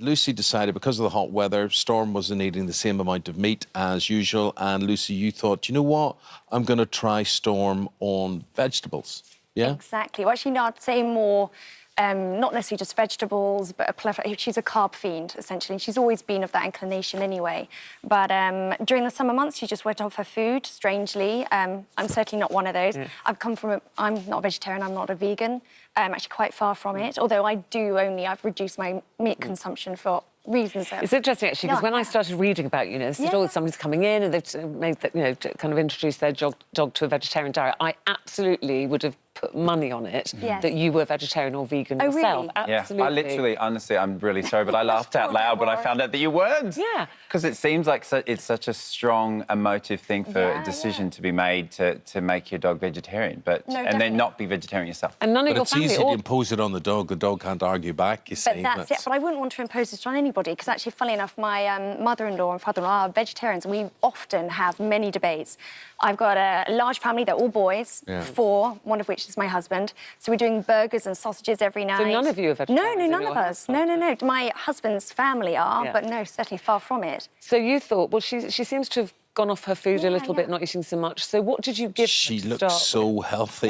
Lucy decided, because of the hot weather, Storm wasn't eating the same amount of meat as usual, and Lucy, you thought, you know what, I'm going to try Storm on vegetables. Yeah? Exactly. Well, actually, no, I'd say more, not necessarily just vegetables, but she's a carb fiend, essentially. She's always been of that inclination anyway. But during the summer months, she just went off her food, strangely. I'm certainly not one of those. Yeah. I'm not a vegetarian, I'm not a vegan. I'm actually quite far from it, although I've reduced my meat consumption for reasons. It's interesting, actually, because when I started reading about, you know, somebody's coming in and they've made that, you know, kind of introduced their dog to a vegetarian diet, I absolutely would have put money on it that you were vegetarian or vegan yourself. Really? Absolutely. Yeah, I literally, honestly, I'm really sorry, but I laughed out loud when I found out that you weren't. Yeah. Because it seems like it's such a strong emotive thing for a decision to be made to make your dog vegetarian, and then not be vegetarian yourself. And none of your it's family... easy to impose it on the dog. The dog can't argue back, you see. But that's it. But I wouldn't want to impose this on anybody, because actually, funnily enough, my mother-in-law and father-in-law are vegetarians, and we often have many debates. I've got a large family, they're all boys, 4, one of which is my husband. So we're doing burgers and sausages every night. So none of you are vegetarians? No, none of us. No. My husband's family are, but no, certainly far from it. So you thought, well, she seems to have gone off her food a little bit, not eating so much. So what did you give She her to looks start so with? healthy.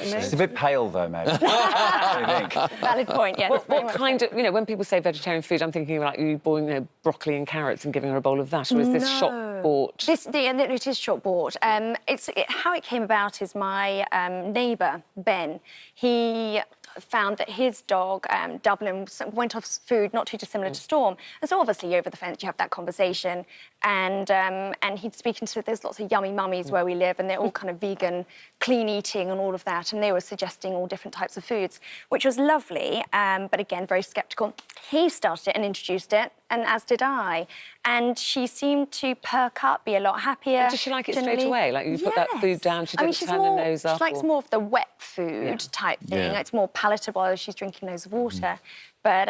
She's a bit pale, though, maybe. What do you think? Valid point, yeah. What kind of, you know, when people say vegetarian food, I'm thinking like you boiling, you know, broccoli and carrots and giving her a bowl of that, or is this shop bought? It is shop bought. How it came about is my neighbour, Ben, he found that his dog, Dublin, went off food not too dissimilar to Storm. And so obviously over the fence you have that conversation, and he'd speaken to, there's lots of yummy mummies where we live, and they're all kind of vegan, clean eating and all of that, and they were suggesting all different types of foods, which was lovely, but again, very sceptical. He started it and introduced it, and as did I. And she seemed to perk up, be a lot happier. And does she like it straight away? Like, you put that food down, she didn't turn her nose up? She likes more of the wet food type thing. It's more palatable as she's drinking loads of water. But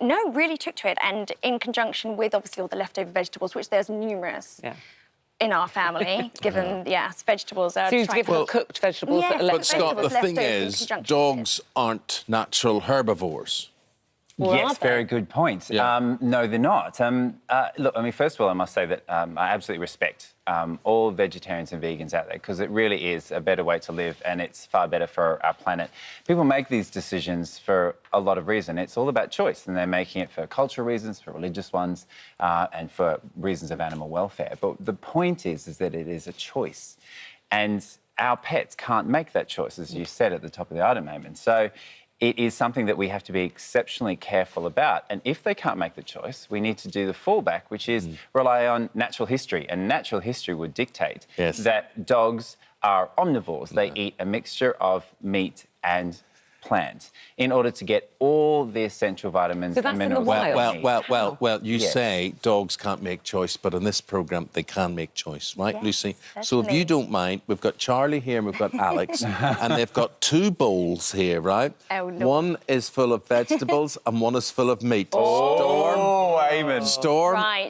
no, really took to it. And in conjunction with, obviously, all the leftover vegetables, which there's numerous in our family, given, vegetables are... So you give her cooked vegetables that are left. But, Scott, the thing is, dogs aren't natural herbivores. Yes, very good point. Yeah. No, they're not. Look, I mean, first of all, I must say that I absolutely respect all vegetarians and vegans out there, because it really is a better way to live, and it's far better for our planet. People make these decisions for a lot of reasons. It's all about choice, and they're making it for cultural reasons, for religious ones, and for reasons of animal welfare. But the point is that it is a choice, and our pets can't make that choice, as you said at the top of the item, Eamon. So it is something that we have to be exceptionally careful about. And if they can't make the choice, we need to do the fallback, which is rely on natural history. And natural history would dictate that dogs are omnivores. They eat a mixture of meat and plant in order to get all the essential vitamins and minerals. Well, you say dogs can't make choice, but in this programme they can make choice, right, Lucy? Certainly. So if you don't mind, we've got Charlie here and we've got Alex, and they've got 2 bowls here, right? Oh, no. One is full of vegetables and one is full of meat. Eamon.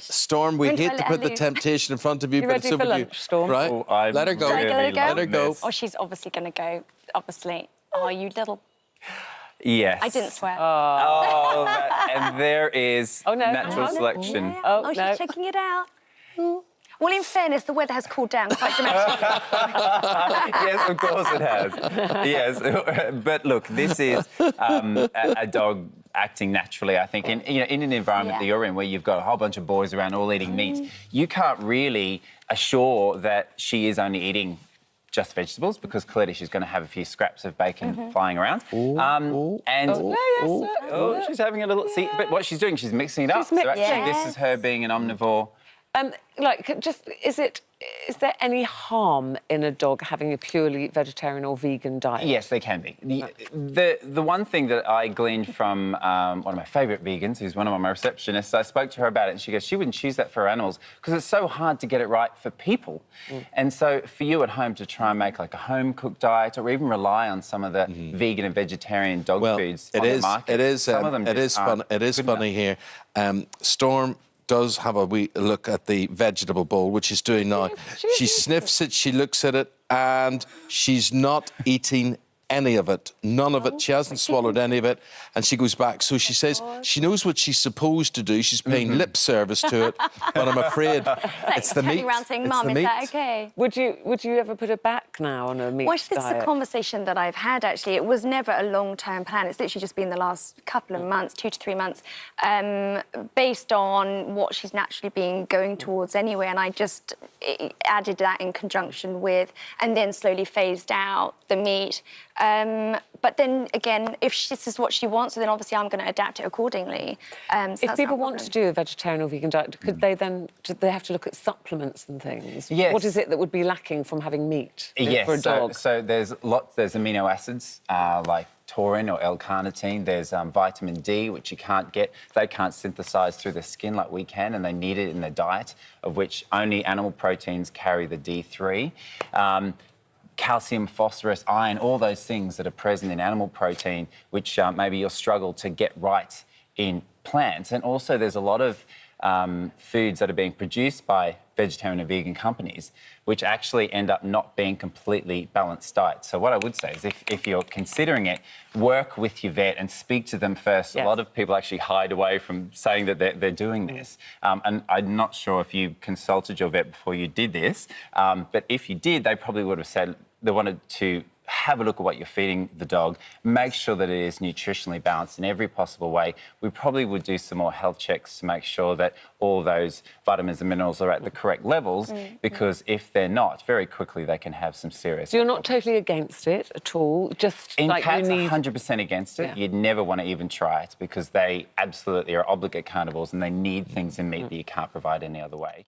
Storm, we hate to put the temptation in front of you, but it's over to you. Storm? Right? Let her go. Let her go. Oh, she's obviously going to go, obviously. Oh, you little... Yes. I didn't swear. And there is natural selection. Yeah. Oh, she's checking it out. Well, in fairness, the weather has cooled down quite dramatically. Yes, of course it has. Yes, but look, this is a dog acting naturally, I think. In an environment that you're in, where you've got a whole bunch of boys around all eating meat, you can't really assure that she is only eating just vegetables, because clearly she's going to have a few scraps of bacon flying around. She's having a little... See, but what she's doing, she's mixing it up. So actually, this is her being an omnivore. Is there any harm in a dog having a purely vegetarian or vegan diet? Yes, there can be. The one thing that I gleaned from one of my favourite vegans, who's one of my receptionists, I spoke to her about it, and she goes, she wouldn't choose that for animals because it's so hard to get it right for people. And so for you at home to try and make like a home-cooked diet, or even rely on some of the vegan and vegetarian dog foods on the market, some of them it is funny here. Storm does have a wee look at the vegetable bowl, which she's doing now. She sniffs it, she looks at it, and she's not eating any of it. None of it. She hasn't swallowed any of it. And she goes back. So she says she knows what she's supposed to do. She's paying lip service to it. But I'm afraid it's the meat. Around saying, It's Mum, the is meat. that okay? Would you ever put her back now on a meat Well, this is a diet? conversation that I've had, actually. It was never a long-term plan. It's literally just been the last couple of months, 2 to 3 months, based on what she's naturally been going towards anyway. And I just added that in conjunction with, and then slowly phased out the meat. But then again, if this is what she wants, then obviously I'm going to adapt it accordingly. So If people want to do a vegetarian or vegan diet, could they then, do they have to look at supplements and things? Yes. What is it that would be lacking from having meat for a dog? So there's amino acids like taurine or L-carnitine. There's vitamin D, which you can't get. They can't synthesize through the skin like we can, and they need it in their diet, of which only animal proteins carry the D3. Calcium, phosphorus, iron, all those things that are present in animal protein, which maybe you'll struggle to get right in plants. And also there's a lot of foods that are being produced by vegetarian and vegan companies, which actually end up not being completely balanced diets. So what I would say is if you're considering it, work with your vet and speak to them first. Yes. A lot of people actually hide away from saying that they're doing this. And I'm not sure if you consulted your vet before you did this, but if you did, they probably would have said they wanted to have a look at what you're feeding the dog, make sure that it is nutritionally balanced in every possible way. We probably would do some more health checks to make sure that all those vitamins and minerals are at the correct levels, because if they're not, very quickly they can have some serious... So you're not totally against it at all? Just In like cats, you need... 100% against it. Yeah. You'd never want to even try it because they absolutely are obligate carnivores and they need things in meat that you can't provide any other way.